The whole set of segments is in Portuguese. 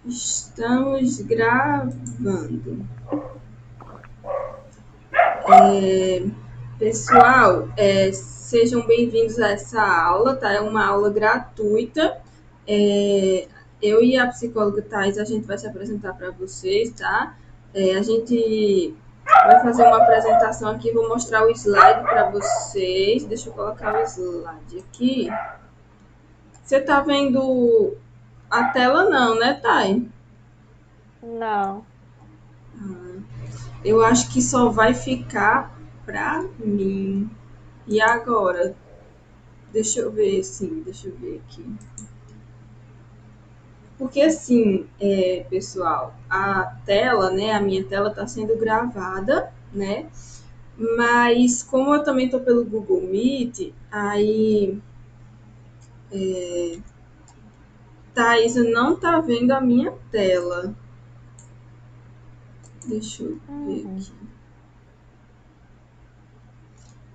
Estamos gravando. Pessoal, sejam bem-vindos a essa aula, tá? É uma aula gratuita. Eu e a psicóloga Thais, a gente vai se apresentar para vocês, tá? A gente vai fazer uma apresentação aqui, vou mostrar o slide para vocês. Deixa eu colocar o slide aqui. Você tá vendo a tela não, né, Thay? Não, Eu acho que só vai ficar para mim. E agora? Deixa eu ver, sim, deixa eu ver aqui. Porque assim, pessoal, a tela, né, a minha tela está sendo gravada, né? Mas como eu também estou pelo Google Meet, aí Thaisa não tá vendo a minha tela. Deixa eu ver uhum. aqui.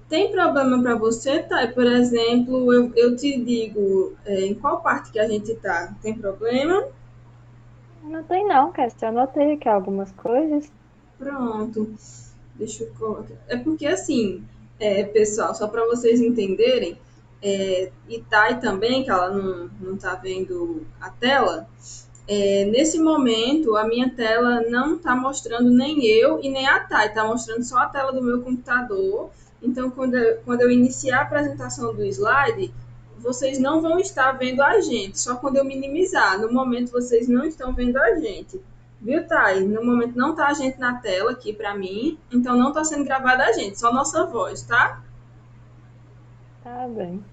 Tem problema para você, Thay? Por exemplo, eu te digo em qual parte que a gente tá. Tem problema? Não tem não, Cassia. Eu anotei aqui algumas coisas. Pronto. Deixa eu colocar. É porque assim, pessoal, só para vocês entenderem, e Thay também, que ela não tá vendo a tela, nesse momento a minha tela não tá mostrando nem eu e nem a Thay, tá mostrando só a tela do meu computador. Então, quando eu iniciar a apresentação do slide, vocês não vão estar vendo a gente, só quando eu minimizar. No momento, vocês não estão vendo a gente. Viu, Thay? No momento não tá a gente na tela aqui para mim, então não tá sendo gravada a gente, só nossa voz, tá? Tá bem.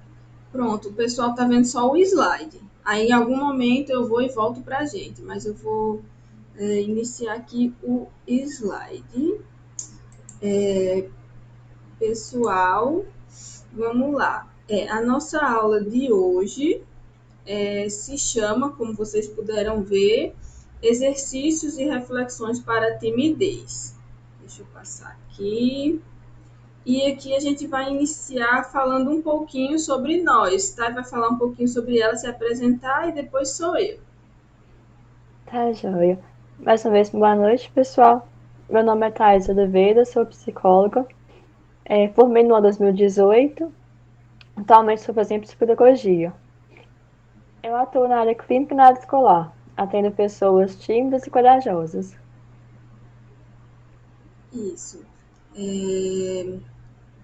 Pronto, o pessoal tá vendo só o slide. Aí em algum momento eu vou e volto pra gente, mas eu vou iniciar aqui o slide. Pessoal, vamos lá. A nossa aula de hoje se chama, como vocês puderam ver, Exercícios e Reflexões para a Timidez. Deixa eu passar aqui. E aqui a gente vai iniciar falando um pouquinho sobre nós, tá? Vai falar um pouquinho sobre ela, se apresentar e depois sou eu. Tá, joia. Mais uma vez, boa noite, pessoal. Meu nome é Thais Oliveira, sou psicóloga. Formei no ano 2018. Atualmente sou fazendo psicopedagogia. Eu atuo na área clínica e na área escolar. Atendo pessoas tímidas e corajosas. Isso. É...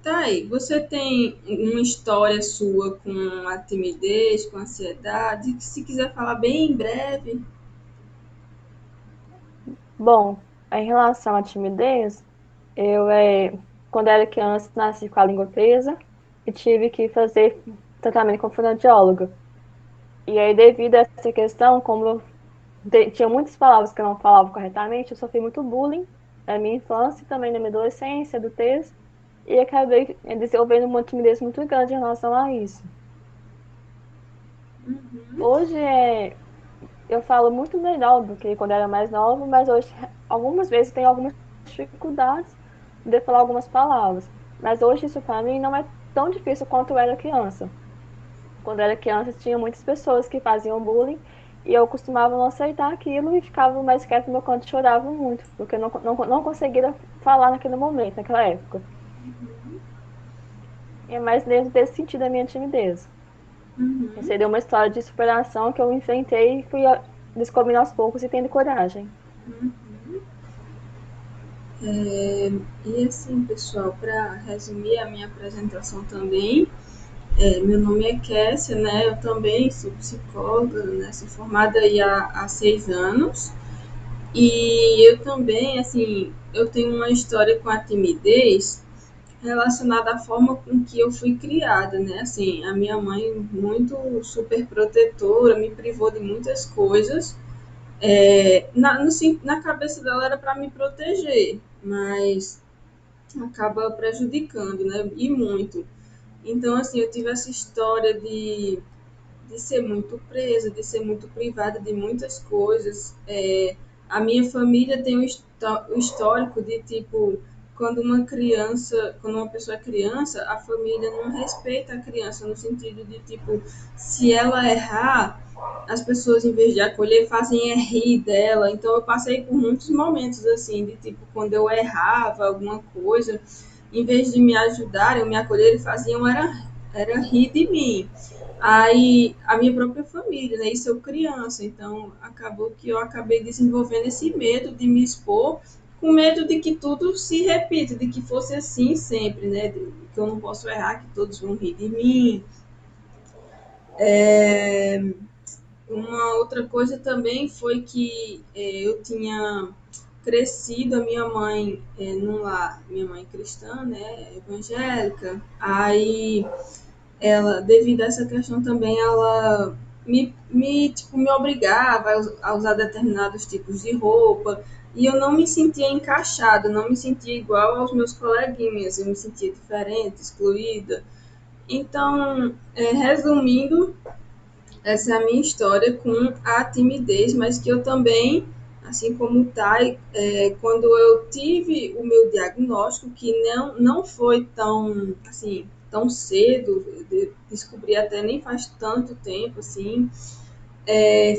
Thay, você tem uma história sua com a timidez, com a ansiedade? Se quiser falar bem em breve. Bom, em relação à timidez, eu, quando era criança, nasci com a língua presa e tive que fazer tratamento com fonoaudióloga. E aí, devido a essa questão, como eu tinha muitas palavras que eu não falava corretamente, eu sofri muito bullying na minha infância e também na minha adolescência, adultez, e acabei desenvolvendo uma timidez muito grande em relação a isso. Hoje eu falo muito melhor do que quando era mais nova, mas hoje, algumas vezes, tenho algumas dificuldades de falar algumas palavras. Mas hoje isso para mim não é tão difícil quanto eu era criança. Quando eu era criança, tinha muitas pessoas que faziam bullying e eu costumava não aceitar aquilo e ficava mais quieto no meu canto e chorava muito, porque eu não conseguia falar naquele momento, naquela época. E é mais nesse sentido a minha timidez. E Uhum. seria uma história de superação que eu enfrentei e fui descobrindo aos poucos e tendo coragem. E assim, pessoal, para resumir a minha apresentação também, meu nome é Kessia, né? Eu também sou psicóloga, né? Sou formada aí há 6 anos. E eu também, assim, eu tenho uma história com a timidez relacionada à forma com que eu fui criada, né? Assim, a minha mãe, muito super protetora, me privou de muitas coisas. Na cabeça dela era para me proteger, mas acaba prejudicando, né? E muito. Então, assim, eu tive essa história de ser muito presa, de ser muito privada de muitas coisas. A minha família tem um histórico de, tipo, quando uma pessoa é criança, a família não respeita a criança no sentido de tipo, se ela errar, as pessoas em vez de acolher fazem rir dela. Então eu passei por muitos momentos assim, de tipo, quando eu errava alguma coisa, em vez de me ajudar, eu me acolher, faziam era rir de mim. Aí a minha própria família, né? Isso eu criança, então acabou que eu acabei desenvolvendo esse medo de me expor, com medo de que tudo se repita, de que fosse assim sempre, né? Que eu não posso errar, que todos vão rir de mim. É, uma outra coisa também foi que eu tinha crescido, a minha mãe num lar, minha mãe cristã, né, evangélica, aí ela, devido a essa questão também, ela tipo, me obrigava a usar determinados tipos de roupa, e eu não me sentia encaixada, não me sentia igual aos meus coleguinhas, eu me sentia diferente, excluída. Então, resumindo, essa é a minha história com a timidez, mas que eu também, assim como o Thay, quando eu tive o meu diagnóstico, que não foi tão, assim, tão cedo, eu descobri até nem faz tanto tempo, assim,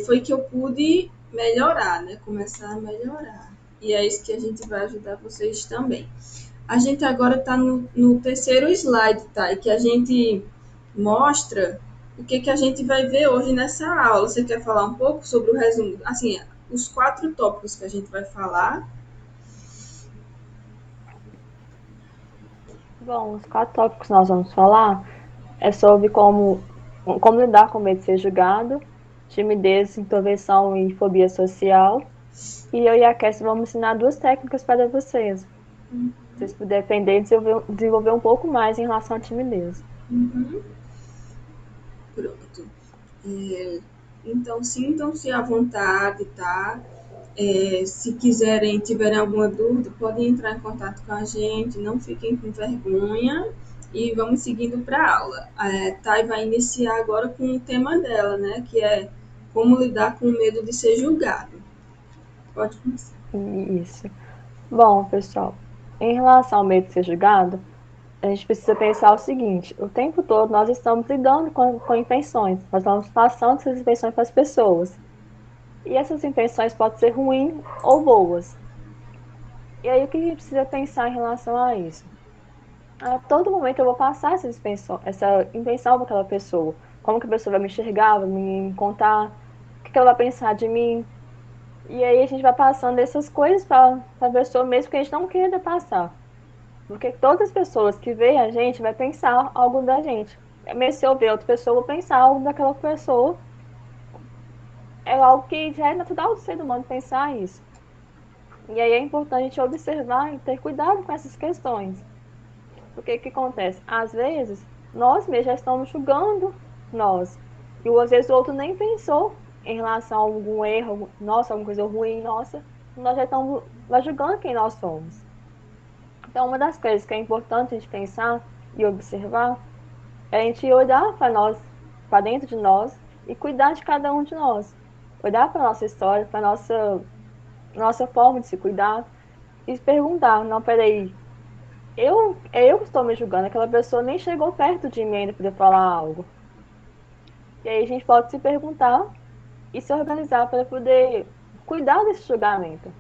foi que eu pude melhorar, né? Começar a melhorar. E é isso que a gente vai ajudar vocês também. A gente agora está no terceiro slide, tá? Que a gente mostra o que, que a gente vai ver hoje nessa aula. Você quer falar um pouco sobre o resumo? Assim, os 4 tópicos que a gente vai falar. Bom, os 4 tópicos que nós vamos falar é sobre como lidar com medo de ser julgado, timidez, introversão e fobia social. E eu e a Cassie vamos ensinar 2 técnicas para vocês. Se vocês puderem aprender e desenvolver um pouco mais em relação à timidez. Uhum. Pronto. É, então, sintam-se à vontade, tá? Se quiserem, tiverem alguma dúvida, podem entrar em contato com a gente, não fiquem com vergonha e vamos seguindo para a aula. A Thay vai iniciar agora com o tema dela, né? Que é como lidar com o medo de ser julgado. Pode começar. Isso. Bom, pessoal, em relação ao medo de ser julgado, a gente precisa pensar o seguinte: o tempo todo nós estamos lidando com intenções, nós estamos passando essas intenções para as pessoas. E essas intenções podem ser ruins ou boas. E aí, o que a gente precisa pensar em relação a isso? A todo momento eu vou passar essa intenção para aquela pessoa. Como que a pessoa vai me enxergar, vai me contar, o que ela vai pensar de mim. E aí a gente vai passando essas coisas para a pessoa mesmo que a gente não queira passar. Porque todas as pessoas que veem a gente vai pensar algo da gente. Mesmo se eu ver outra pessoa, eu vou pensar algo daquela pessoa. É algo que já é natural do ser humano pensar isso. E aí é importante a gente observar e ter cuidado com essas questões. Porque o que acontece? Às vezes, nós mesmos já estamos julgando nós. E às vezes o outro nem pensou em relação a algum erro, nossa, alguma coisa ruim, nossa. Nós já estamos julgando quem nós somos. Então, uma das coisas que é importante a gente pensar e observar é a gente olhar para nós, para dentro de nós e cuidar de cada um de nós. Olhar para a nossa história, para a nossa forma de se cuidar e se perguntar, não, peraí, é eu que estou me julgando, aquela pessoa nem chegou perto de mim ainda para poder falar algo. E aí a gente pode se perguntar e se organizar para poder cuidar desse julgamento,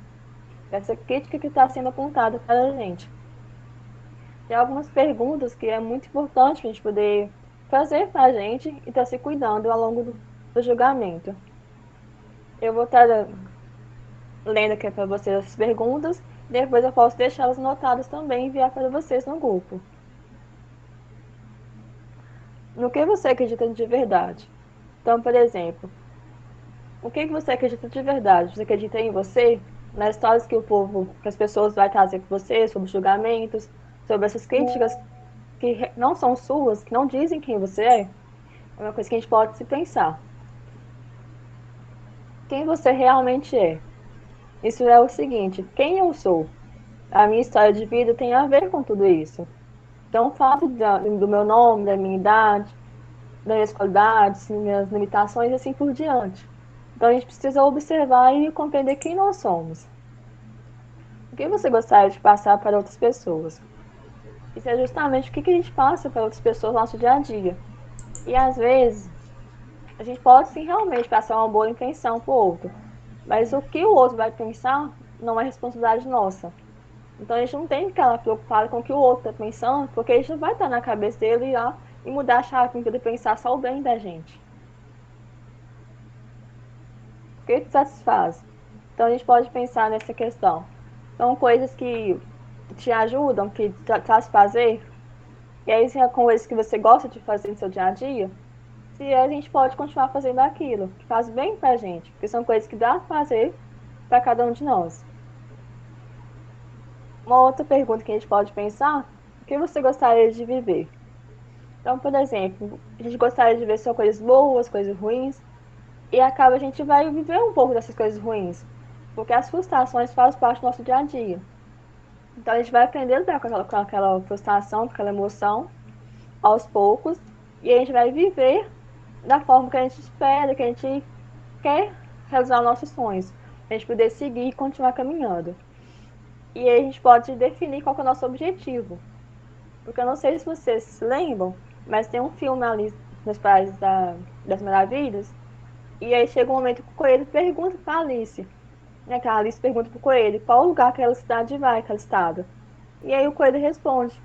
dessa crítica que está sendo apontada para a gente. Tem algumas perguntas que é muito importante para a gente poder fazer para a gente e estar se cuidando ao longo do julgamento. Eu vou estar lendo aqui para vocês as perguntas, e depois eu posso deixá-las anotadas também e enviar para vocês no grupo. No que você acredita de verdade? Então, por exemplo, o que você acredita de verdade? Você acredita em você? Nas histórias que o povo, que as pessoas vão trazer para você, sobre julgamentos, sobre essas críticas que não são suas, que não dizem quem você é? É uma coisa que a gente pode se pensar. Quem você realmente é? Isso é o seguinte: quem eu sou? A minha história de vida tem a ver com tudo isso. Então, o fato do meu nome, da minha idade, das minhas qualidades, minhas limitações e assim por diante. Então, a gente precisa observar e compreender quem nós somos. O que você gostaria de passar para outras pessoas? Isso é justamente o que a gente passa para outras pessoas no nosso dia a dia. E às vezes, a gente pode sim realmente passar uma boa intenção para o outro, mas o que o outro vai pensar não é responsabilidade nossa. Então a gente não tem que ficar preocupado com o que o outro está pensando, porque a gente não vai estar na cabeça dele lá e mudar a chave para ele pensar só o bem da gente. O que te satisfaz? Então a gente pode pensar nessa questão. São coisas que te ajudam, que te traz prazer, e aí se é coisas que você gosta de fazer no seu dia a dia, se a gente pode continuar fazendo aquilo que faz bem pra gente, porque são coisas que dá prazer para cada um de nós. Uma outra pergunta que a gente pode pensar, o que você gostaria de viver? Então, por exemplo, a gente gostaria de ver só coisas boas, coisas ruins, e acaba a gente vai viver um pouco dessas coisas ruins, porque as frustrações fazem parte do nosso dia a dia. Então, a gente vai aprender a lidar com aquela frustração, com aquela emoção, aos poucos, e a gente vai viver da forma que a gente espera, que a gente quer realizar nossos sonhos, a gente poder seguir e continuar caminhando. E aí a gente pode definir qual que é o nosso objetivo. Porque eu não sei se vocês se lembram, mas tem um filme ali nos Países das Maravilhas, e aí chega um momento que o Coelho pergunta para Alice, né? Que a Alice pergunta para o Coelho qual lugar aquela cidade vai, aquele estado. E aí o Coelho responde,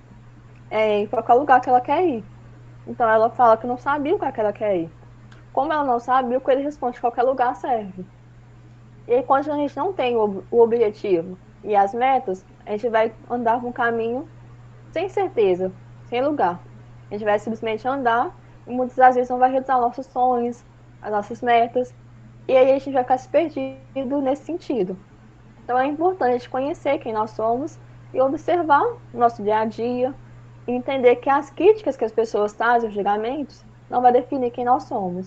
para qual lugar que ela quer ir. Então ela fala que não sabia o lugar que ela quer ir. Como ela não sabe, o Coelho responde que qualquer lugar serve. E aí, quando a gente não tem o objetivo e as metas, a gente vai andar um caminho sem certeza, sem lugar. A gente vai simplesmente andar e muitas das vezes não vai realizar nossos sonhos, as nossas metas, e aí a gente vai ficar se perdido nesse sentido. Então é importante a gente conhecer quem nós somos e observar o nosso dia a dia e entender que as críticas que as pessoas trazem, os julgamentos, não vai definir quem nós somos.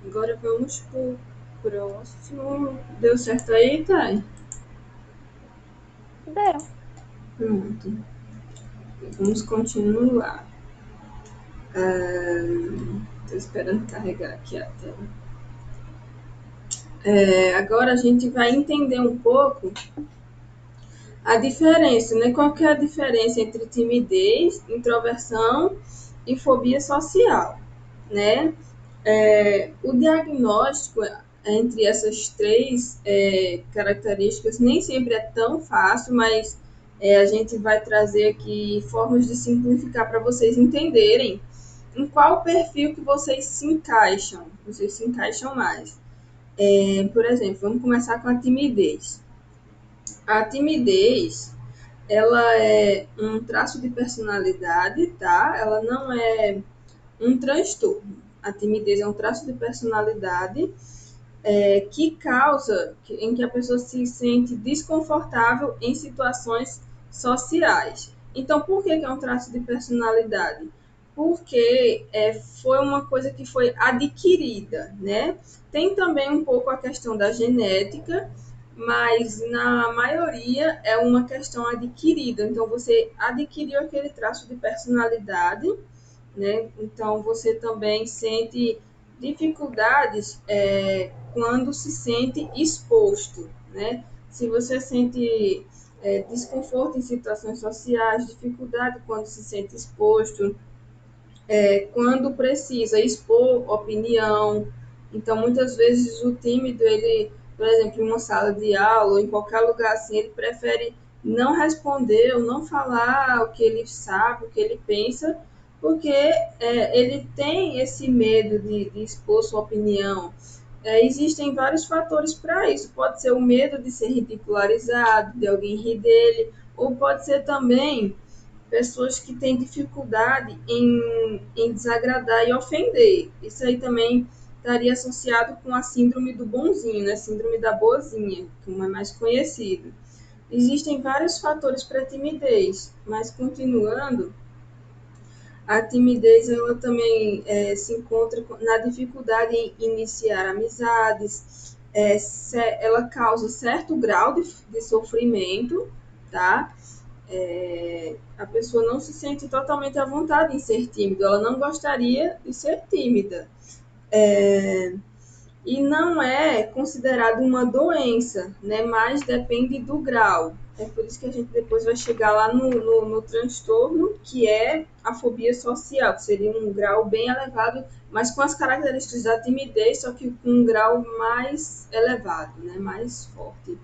Agora vamos pro próximo. Deu certo aí, Thay? Deu. Pronto. Vamos continuar. Estou esperando carregar aqui a tela. Agora a gente vai entender um pouco a diferença, né? Qual que é a diferença entre timidez, introversão e fobia social, né? O diagnóstico entre essas três características nem sempre é tão fácil, mas a gente vai trazer aqui formas de simplificar para vocês entenderem em qual perfil que vocês se encaixam mais. Por exemplo, vamos começar com a timidez. A timidez, ela é um traço de personalidade, tá? Ela não é um transtorno. A timidez é um traço de personalidade que causa em que a pessoa se sente desconfortável em situações sociais. Então, por que é um traço de personalidade? Porque foi uma coisa que foi adquirida, né? Tem também um pouco a questão da genética, mas na maioria é uma questão adquirida. Então, você adquiriu aquele traço de personalidade, né? Então, você também sente dificuldades quando se sente exposto, né? Se você sente desconforto em situações sociais, dificuldade quando se sente exposto, quando precisa expor opinião. Então, muitas vezes o tímido, ele, por exemplo, em uma sala de aula ou em qualquer lugar assim, ele prefere não responder ou não falar o que ele sabe, o que ele pensa, porque ele tem esse medo de expor sua opinião. Existem vários fatores para isso. Pode ser o medo de ser ridicularizado, de alguém rir dele, ou pode ser também pessoas que têm dificuldade em desagradar e ofender. Isso aí também estaria associado com a síndrome do bonzinho, né? Síndrome da boazinha, como é mais conhecido. Existem vários fatores para a timidez, mas continuando, a timidez ela também se encontra na dificuldade em iniciar amizades, ela causa certo grau de sofrimento, tá? A pessoa não se sente totalmente à vontade em ser tímida, ela não gostaria de ser tímida. e não é considerado uma doença, né? Mas depende do grau. É por isso que a gente depois vai chegar lá no transtorno, que é a fobia social, que seria um grau bem elevado, mas com as características da timidez, só que com um grau mais elevado, né? Mais forte.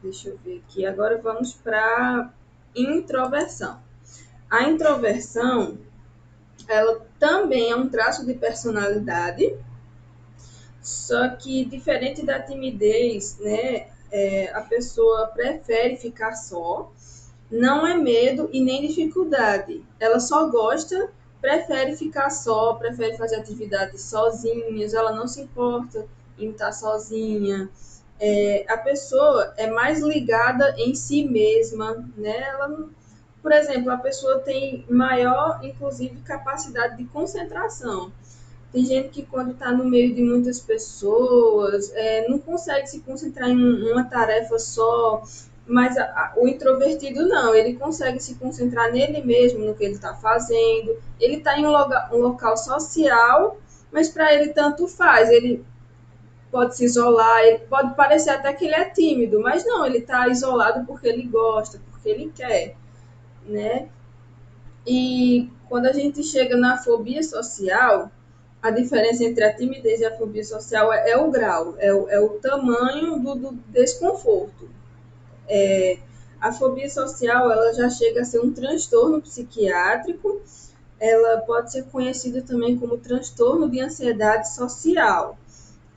Deixa eu ver aqui. Agora vamos para introversão. A introversão, ela também é um traço de personalidade, só que diferente da timidez, né, a pessoa prefere ficar só, não é medo e nem dificuldade. Ela só gosta, prefere ficar só, prefere fazer atividades sozinhas, ela não se importa em estar sozinha. A pessoa é mais ligada em si mesma, né? Por exemplo, a pessoa tem maior, inclusive, capacidade de concentração. Tem gente que quando está no meio de muitas pessoas, não consegue se concentrar em uma tarefa só, mas o introvertido não, ele consegue se concentrar nele mesmo, no que ele está fazendo. Ele está em um local social, mas para ele tanto faz. Ele pode se isolar, ele pode parecer até que ele é tímido, mas não, ele está isolado porque ele gosta, porque ele quer, né? E quando a gente chega na fobia social, a diferença entre a timidez e a fobia social é o grau, é o tamanho do desconforto. A fobia social, ela já chega a ser um transtorno psiquiátrico, ela pode ser conhecida também como transtorno de ansiedade social.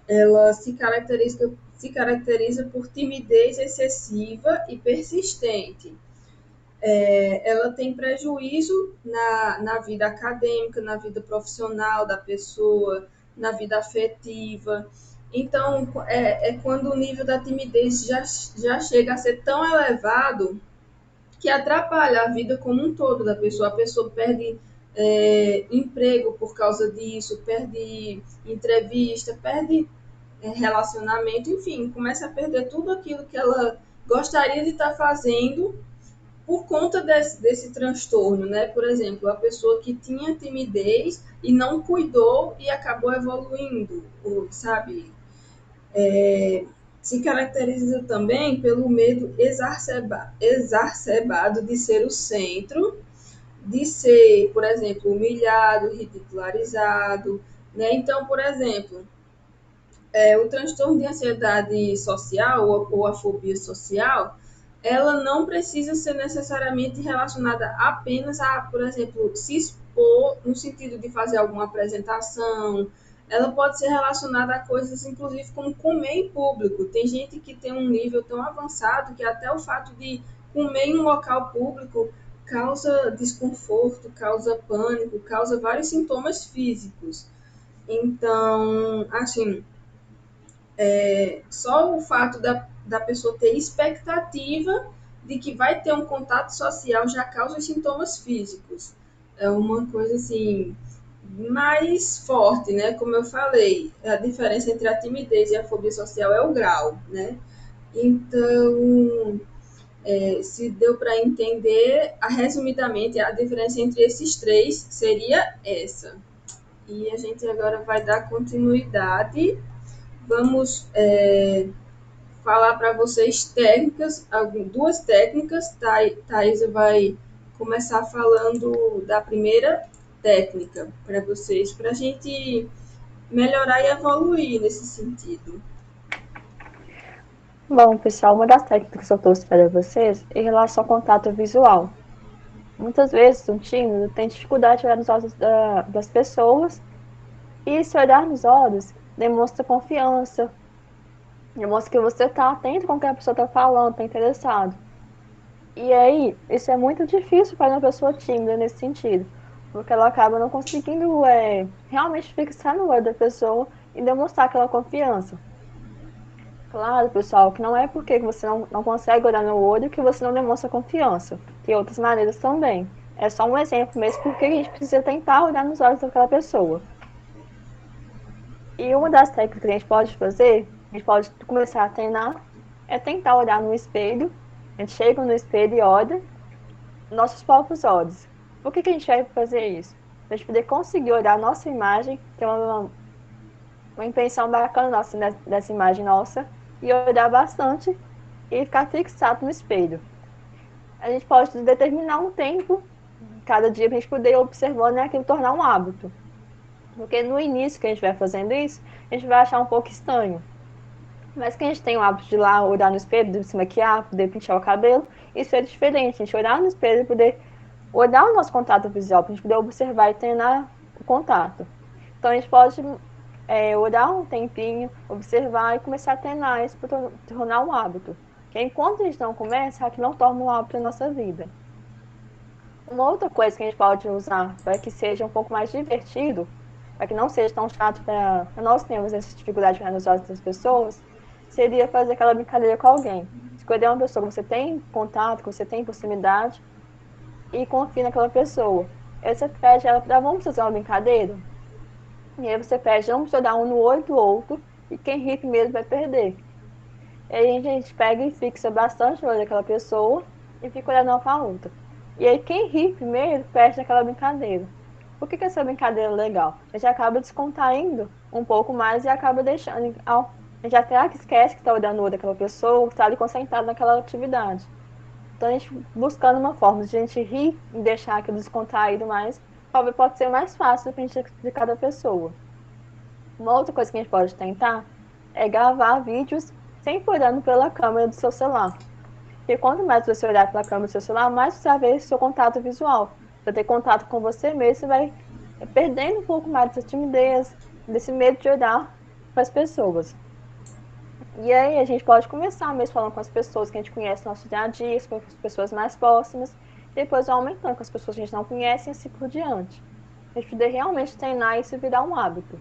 Ela se caracteriza por timidez excessiva e persistente. Ela tem prejuízo na vida acadêmica, na vida profissional da pessoa, na vida afetiva. Então, é quando o nível da timidez já chega a ser tão elevado que atrapalha a vida como um todo da pessoa. A pessoa perde emprego por causa disso, perde entrevista, perde relacionamento, enfim, começa a perder tudo aquilo que ela gostaria de estar fazendo por conta desse transtorno, né? Por exemplo, a pessoa que tinha timidez e não cuidou e acabou evoluindo, sabe? Se caracteriza também pelo medo exacerbado de ser o centro, de ser, por exemplo, humilhado, ridicularizado, né? Então, por exemplo, o transtorno de ansiedade social ou a fobia social, ela não precisa ser necessariamente relacionada apenas a, por exemplo, se expor no sentido de fazer alguma apresentação. Ela pode ser relacionada a coisas, inclusive, como comer em público. Tem gente que tem um nível tão avançado que até o fato de comer em um local público causa desconforto, causa pânico, causa vários sintomas físicos. Então, assim, só o fato da pessoa ter expectativa de que vai ter um contato social já causa os sintomas físicos. É uma coisa assim mais forte, né? Como eu falei, a diferença entre a timidez e a fobia social é o grau, né? Então, se deu para entender, resumidamente, a diferença entre esses três seria essa. E a gente agora vai dar continuidade. Vamos falar para vocês técnicas, duas técnicas. Thaisa vai começar falando da primeira técnica para vocês, para a gente melhorar e evoluir nesse sentido. Bom, pessoal, uma das técnicas que eu trouxe para vocês é em relação ao contato visual. Muitas vezes um tímido tem dificuldade de olhar nos olhos das pessoas, e se olhar nos olhos demonstra confiança, demonstra que você está atento com o que a pessoa está falando, está interessado. E aí, isso é muito difícil para uma pessoa tímida nesse sentido, porque ela acaba não conseguindo realmente fixar no olho da pessoa e demonstrar aquela confiança. Claro, pessoal, que não é porque você não consegue olhar no olho que você não demonstra confiança. Tem outras maneiras também. É só um exemplo mesmo, porque a gente precisa tentar olhar nos olhos daquela pessoa. E uma das técnicas que a gente pode fazer, a gente pode começar a treinar, é tentar olhar no espelho. A gente chega no espelho e olha nossos próprios olhos. Por que a gente vai fazer isso? Para a gente poder conseguir olhar a nossa imagem, ter uma intenção bacana nossa, dessa imagem nossa, e olhar bastante e ficar fixado no espelho. A gente pode determinar um tempo, cada dia, para a gente poder ir observando, né, aquilo tornar um hábito. Porque no início que a gente vai fazendo isso, a gente vai achar um pouco estranho. Mas que a gente tem o hábito de ir lá olhar no espelho, de se maquiar, poder pentear o cabelo, isso é diferente. A gente olhar no espelho e poder olhar o nosso contato visual, para a gente poder observar e treinar o contato. Então a gente pode olhar um tempinho, observar e começar a treinar isso para tornar um hábito. Porque enquanto a gente não começa, é que não torna um hábito na nossa vida. Uma outra coisa que a gente pode usar para que seja um pouco mais divertido, para que não seja tão chato para nós termos essa dificuldade para nos outras pessoas, seria fazer aquela brincadeira com alguém. Escolher uma pessoa que você tem contato, que você tem proximidade e confie naquela pessoa. Aí você pede ela para vamos fazer uma brincadeira? E aí você pede, vamos olhar um no olho do outro e quem ri primeiro vai perder. E aí a gente pega e fixa bastante o olho daquela pessoa e fica olhando uma para a outra. E aí quem ri primeiro perde naquela brincadeira. Por que essa brincadeira é legal? A gente acaba descontraindo um pouco mais e acaba deixando. A gente até esquece que está olhando o olho daquela pessoa, que está ali concentrado naquela atividade. Então a gente buscando uma forma de a gente rir e deixar aquilo descontraído mais, talvez pode ser mais fácil para a gente de cada pessoa. Uma outra coisa que a gente pode tentar é gravar vídeos sempre olhando pela câmera do seu celular. Porque quanto mais você olhar pela câmera do seu celular, mais você vai ver seu contato visual. Para ter contato com você mesmo, você vai perdendo um pouco mais dessa timidez, desse medo de olhar para as pessoas. E aí a gente pode começar mesmo falando com as pessoas que a gente conhece no nosso dia a dia, com as pessoas mais próximas, depois aumentando com as pessoas que a gente não conhece e assim por diante. A gente poder realmente treinar isso e virar um hábito.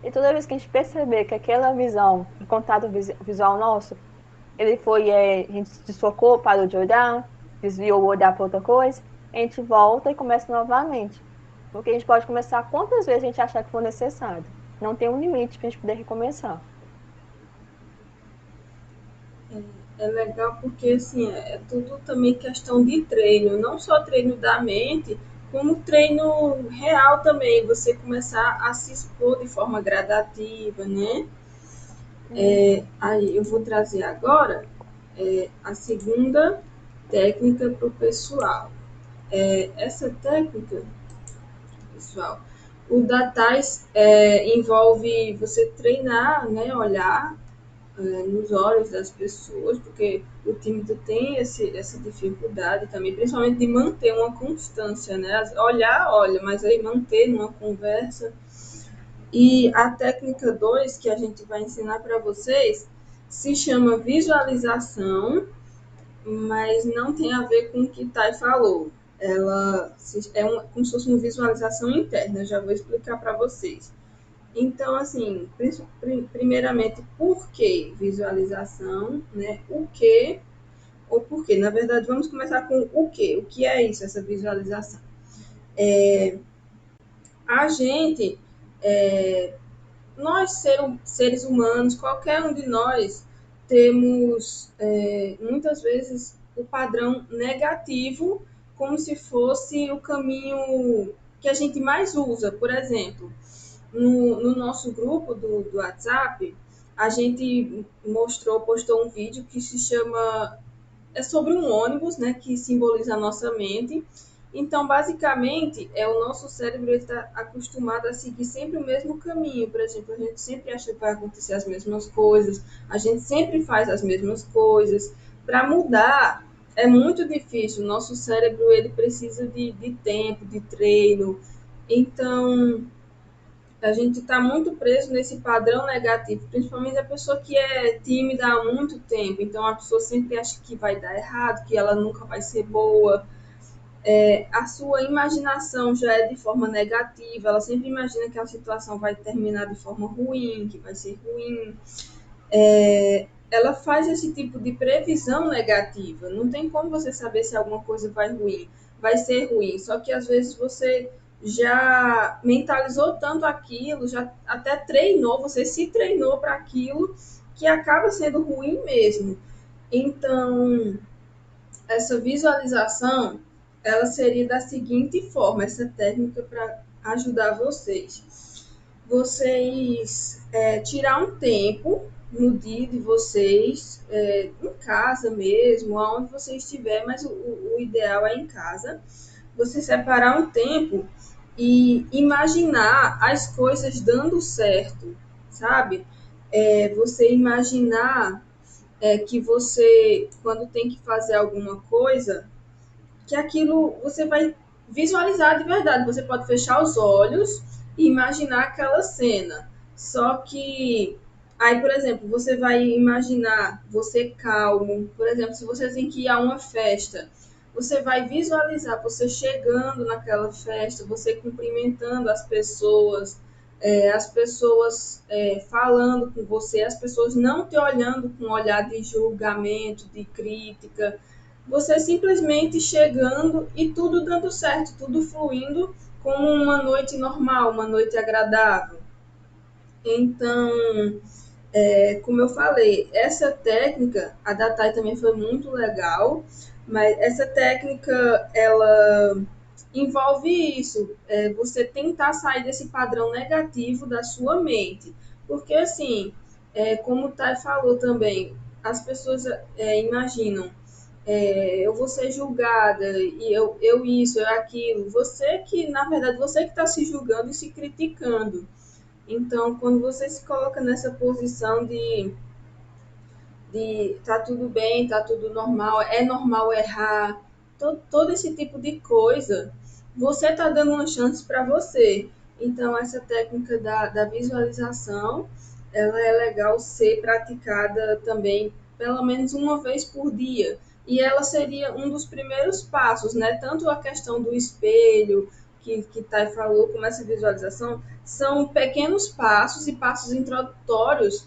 E toda vez que a gente perceber que aquela visão, o contato visual nosso, ele foi, a gente se desfocou, parou de olhar, desviou o olhar para outra coisa, a gente volta e começa novamente. Porque a gente pode começar quantas vezes a gente achar que for necessário. Não tem um limite para a gente poder recomeçar. É legal porque assim, é tudo também questão de treino, não só treino da mente, como treino real também, você começar a se expor de forma gradativa, né? Aí eu vou trazer agora a segunda técnica para o pessoal. Essa técnica, pessoal, o Datais envolve você treinar, né, olhar nos olhos das pessoas, porque o tímido tem essa dificuldade também, principalmente de manter uma constância, né? Olhar, olha, mas aí manter numa conversa. E a técnica 2 que a gente vai ensinar para vocês se chama visualização, mas não tem a ver com o que Thay falou. Ela como se fosse uma visualização interna, eu já vou explicar para vocês. Então, assim, primeiramente, por que visualização, né? O que ou por quê? Na verdade, vamos começar com o que. O que é isso, essa visualização? A gente, nós seres humanos, qualquer um de nós, temos muitas vezes o padrão negativo como se fosse o caminho que a gente mais usa. Por exemplo, no nosso grupo do WhatsApp, a gente postou um vídeo que se chama. É sobre um ônibus, né? Que simboliza a nossa mente. Então, basicamente, o nosso cérebro está acostumado a seguir sempre o mesmo caminho. Por exemplo, a gente sempre acha que vai acontecer as mesmas coisas, a gente sempre faz as mesmas coisas. Para mudar é muito difícil. O nosso cérebro ele precisa de tempo, de treino. Então, a gente está muito preso nesse padrão negativo, principalmente a pessoa que é tímida há muito tempo. Então, a pessoa sempre acha que vai dar errado, que ela nunca vai ser boa. A sua imaginação já é de forma negativa, ela sempre imagina que a situação vai terminar de forma ruim, que vai ser ruim. Ela faz esse tipo de previsão negativa. Não tem como você saber se alguma coisa vai ser ruim. Só que às vezes você já mentalizou tanto aquilo, já até treinou, você se treinou para aquilo que acaba sendo ruim mesmo. Então, essa visualização, ela seria da seguinte forma, essa técnica para ajudar vocês. vocês tirar um tempo no dia de vocês, em casa mesmo, aonde você estiver, mas o ideal é em casa, você separar um tempo e imaginar as coisas dando certo, sabe? Você imaginar que você, quando tem que fazer alguma coisa, que aquilo você vai visualizar de verdade. Você pode fechar os olhos e imaginar aquela cena. Só que aí, por exemplo, você vai imaginar você calmo. Por exemplo, se você tem que ir a uma festa, você vai visualizar você chegando naquela festa, você cumprimentando as pessoas falando com você, as pessoas não te olhando com um olhar de julgamento, de crítica, você simplesmente chegando e tudo dando certo, tudo fluindo como uma noite normal, uma noite agradável. Então, como eu falei, essa técnica, a da Thay também foi muito legal, mas essa técnica, ela envolve isso, você tentar sair desse padrão negativo da sua mente. Porque, assim, como o Thay falou também, as pessoas imaginam eu vou ser julgada, e eu isso, eu aquilo. Você que, na verdade, você que está se julgando e se criticando. Então, quando você se coloca nessa posição de tá tudo bem, tá tudo normal, é normal errar, todo esse tipo de coisa, você tá dando uma chance para você. Então, essa técnica da visualização, ela é legal ser praticada também pelo menos uma vez por dia. E ela seria um dos primeiros passos, né? Tanto a questão do espelho, que Thay falou, como essa visualização, são pequenos passos e passos introdutórios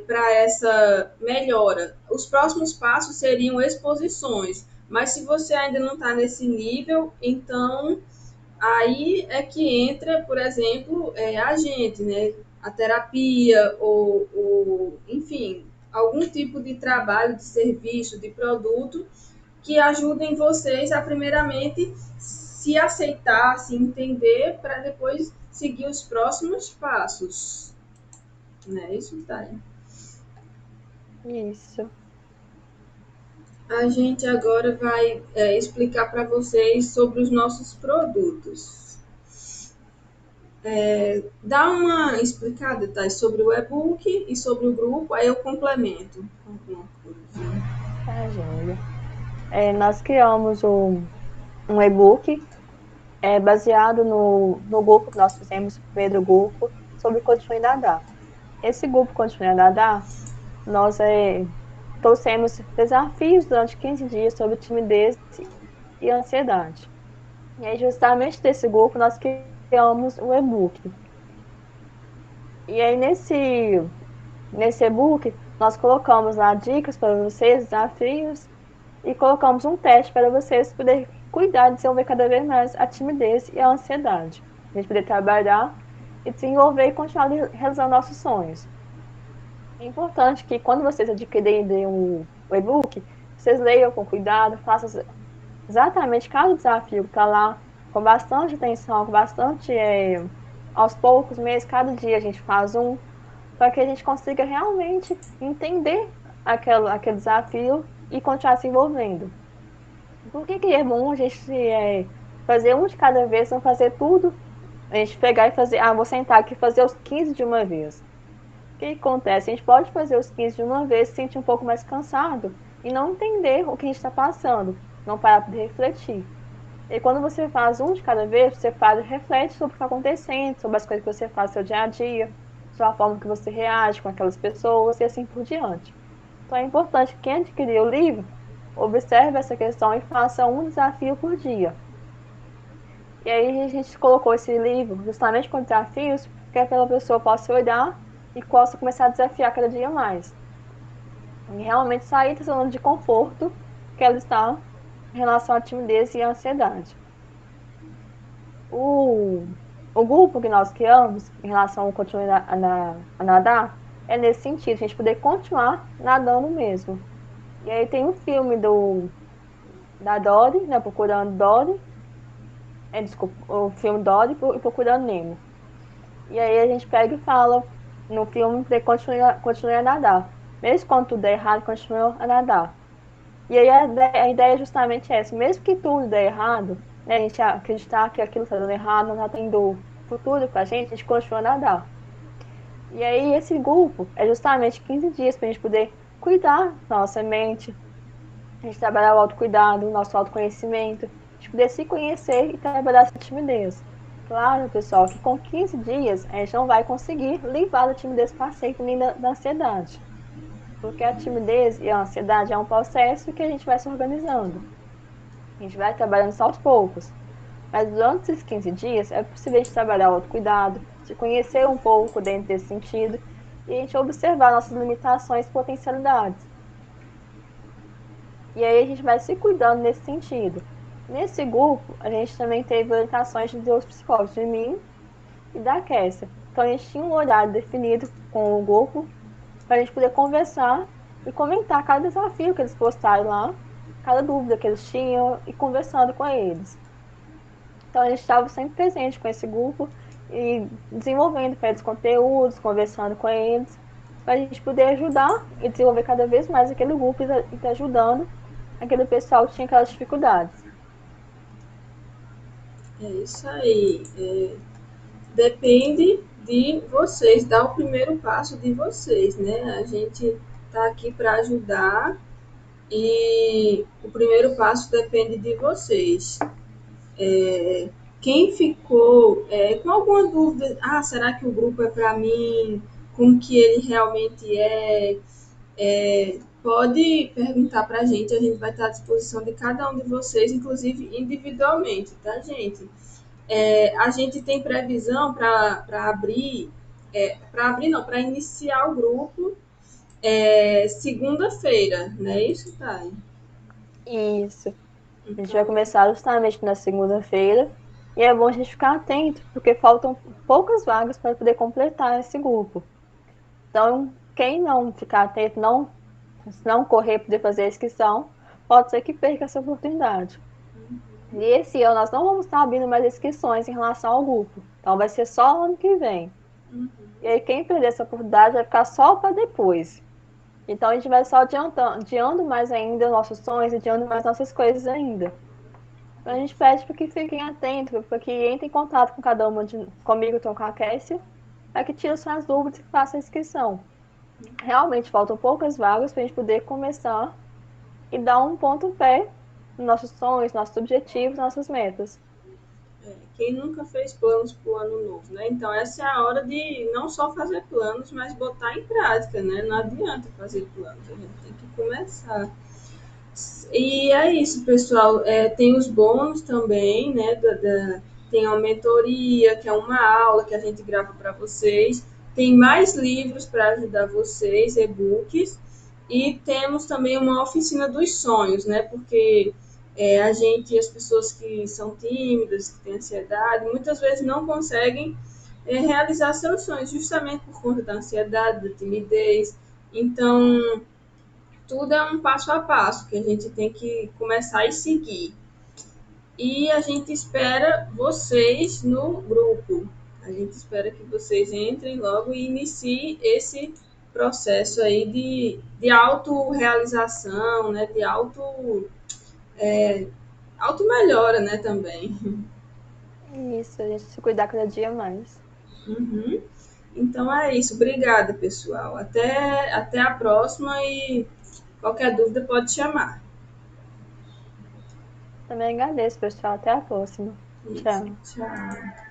para essa melhora. Os próximos passos seriam exposições, mas se você ainda não está nesse nível, então aí é que entra, por exemplo, a gente, né? A terapia ou, enfim, algum tipo de trabalho, de serviço, de produto que ajudem vocês a primeiramente se aceitar, se entender, para depois seguir os próximos passos. Né? Isso tá aí. Isso. A gente agora vai explicar para vocês sobre os nossos produtos. Dá uma explicada, tá, sobre o e-book e sobre o grupo, aí eu complemento alguma coisa. Tá, joia. Nós criamos um e-book baseado no grupo que nós fizemos, o primeiro grupo, sobre Continue Nadar. Esse grupo Continue Nadar, nós trouxemos desafios durante 15 dias sobre timidez e ansiedade. E aí, justamente desse grupo, nós criamos o e-book. E aí, nesse e-book, nós colocamos lá dicas para vocês, desafios, e colocamos um teste para vocês poderem cuidar de desenvolver cada vez mais a timidez e a ansiedade. A gente poder trabalhar e desenvolver e continuar realizando nossos sonhos. É importante que quando vocês adquirirem o e-book, vocês leiam com cuidado, façam exatamente cada desafio que está lá, com bastante atenção, com bastante, aos poucos mesmo, cada dia a gente faz um, para que a gente consiga realmente entender aquele desafio e continuar se envolvendo. Por que que é bom a gente fazer um de cada vez, não fazer tudo? A gente pegar e fazer, vou sentar aqui e fazer os 15 de uma vez. O que acontece? A gente pode fazer os 15 de uma vez, se sentir um pouco mais cansado e não entender o que a gente está passando, não parar de refletir. E quando você faz um de cada vez, você faz e reflete sobre o que está acontecendo, sobre as coisas que você faz no seu dia a dia, sobre a forma que você reage com aquelas pessoas e assim por diante. Então é importante que quem adquirir o livro observe essa questão e faça um desafio por dia. E aí a gente colocou esse livro justamente com desafios, para que aquela pessoa possa olhar e possa começar a desafiar cada dia mais. E realmente sair da zona de conforto que ela está em relação à timidez e à ansiedade. O grupo que nós criamos em relação ao continuar a nadar é nesse sentido, a gente poder continuar nadando mesmo. E aí tem um filme da Dory, né, Procurando Dory, desculpa, o filme Dory e Procurando Nemo. E aí a gente pega e fala no filme que continue a nadar. Mesmo quando tudo der errado, continue a nadar. E aí a ideia é justamente essa. Mesmo que tudo der errado, né, a gente acreditar que aquilo está dando errado, não está tendo futuro para a gente continua a nadar. E aí esse grupo é justamente 15 dias para a gente poder cuidar da nossa mente, a gente trabalhar o autocuidado, o nosso autoconhecimento, a gente poder se conhecer e trabalhar essa timidez. Claro, pessoal, que com 15 dias a gente não vai conseguir livrar da timidez para sempre nem da ansiedade. Porque a timidez e a ansiedade é um processo que a gente vai se organizando. A gente vai trabalhando isso aos poucos. Mas durante esses 15 dias é possível a gente trabalhar o autocuidado, se conhecer um pouco dentro desse sentido e a gente observar nossas limitações e potencialidades. E aí a gente vai se cuidando nesse sentido. Nesse grupo, a gente também teve orientações de dois psicólogos, de mim e da Kessia. Então a gente tinha um horário definido com o grupo para a gente poder conversar e comentar cada desafio que eles postaram lá, cada dúvida que eles tinham e conversando com eles. Então a gente estava sempre presente com esse grupo e desenvolvendo para eles conteúdos, conversando com eles, para a gente poder ajudar e desenvolver cada vez mais aquele grupo e tá ajudando aquele pessoal que tinha aquelas dificuldades. É isso aí. Depende de vocês, dar o primeiro passo de vocês, né? A gente está aqui para ajudar e o primeiro passo depende de vocês. Quem ficou com alguma dúvida, será que o grupo é para mim? Como que ele realmente pode perguntar para a gente vai estar à disposição de cada um de vocês, inclusive individualmente, tá, gente? A gente tem previsão para abrir, para iniciar o grupo segunda-feira, não é isso, Thay? Isso. A gente vai Então, começar justamente na segunda-feira e é bom a gente ficar atento, porque faltam poucas vagas para poder completar esse grupo. Então, quem não ficar atento, não correr para poder fazer a inscrição, pode ser que perca essa oportunidade. E esse ano nós não vamos estar abrindo mais inscrições em relação ao grupo. Então vai ser só ano que vem. E aí quem perder essa oportunidade vai ficar só para depois. Então a gente vai só adiando mais ainda nossos sonhos, adiando mais nossas coisas ainda. Então a gente pede para que fiquem atentos, para que entrem em contato com cada uma comigo, então com a Cassia, para que tirem suas dúvidas e façam a inscrição. Realmente faltam poucas vagas para a gente poder começar e dar um pontapé nos nossos sonhos, nossos objetivos, nossas metas. quem nunca fez planos para o ano novo, né? Então, essa é a hora de não só fazer planos, mas botar em prática, né? Não adianta fazer planos, a gente tem que começar. E é isso, pessoal. Tem os bônus também, né? Tem a mentoria, que é uma aula que a gente grava para vocês. Tem mais livros para ajudar vocês, e-books. E temos também uma oficina dos sonhos, né? Porque as pessoas que são tímidas, que têm ansiedade, muitas vezes não conseguem realizar seus sonhos, justamente por conta da ansiedade, da timidez. Então, tudo é um passo a passo que a gente tem que começar e seguir. E a gente espera vocês no grupo. A gente espera que vocês entrem logo e iniciem esse processo aí de autorrealização, né? De auto melhora, né, também. Isso, a gente se cuidar cada dia mais. Uhum. Então é isso. Obrigada, pessoal. Até a próxima e qualquer dúvida pode chamar. Também agradeço, pessoal. Até a próxima. Isso. Tchau. Tchau.